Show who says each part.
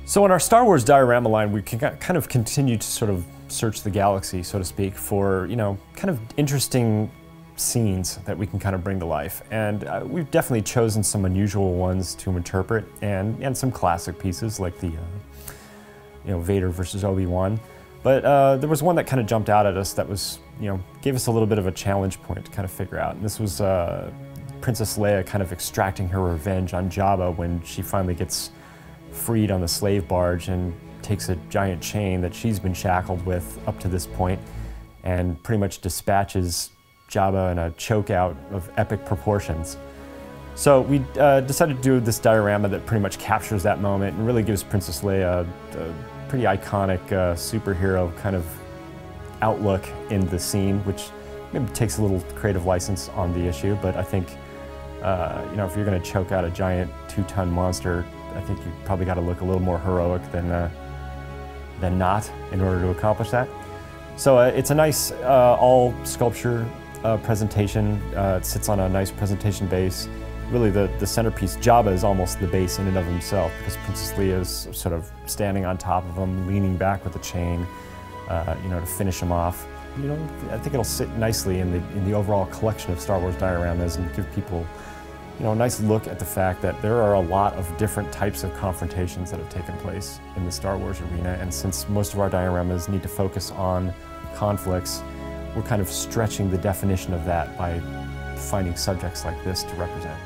Speaker 1: So in our Star Wars diorama line, we can kind of continue to sort of search the galaxy, so to speak, for, kind of interesting scenes that we can kind of bring to life. And we've definitely chosen some unusual ones to interpret, and some classic pieces like the, Vader versus Obi-Wan. But there was one that kind of jumped out at us that was, gave us a little bit of a challenge point to kind of figure out. And this was Princess Leia kind of extracting her revenge on Jabba when she finally gets freed on the slave barge and takes a giant chain that she's been shackled with up to this point and pretty much dispatches Jabba in a chokeout of epic proportions. So we decided to do this diorama that pretty much captures that moment and really gives Princess Leia a pretty iconic superhero kind of outlook in the scene, which maybe takes a little creative license on the issue, but I think if you're going to choke out a giant 2-ton monster, I think you probably got to look a little more heroic than not in order to accomplish that. So it's a nice all sculpture presentation. It sits on a nice presentation base. Really the centerpiece, Jabba, is almost the base in and of himself because Princess Leia is sort of standing on top of him, leaning back with a chain, to finish him off. I think it'll sit nicely in the overall collection of Star Wars dioramas and give people a nice look at the fact that there are a lot of different types of confrontations that have taken place in the Star Wars arena, and since most of our dioramas need to focus on conflicts, we're kind of stretching the definition of that by finding subjects like this to represent.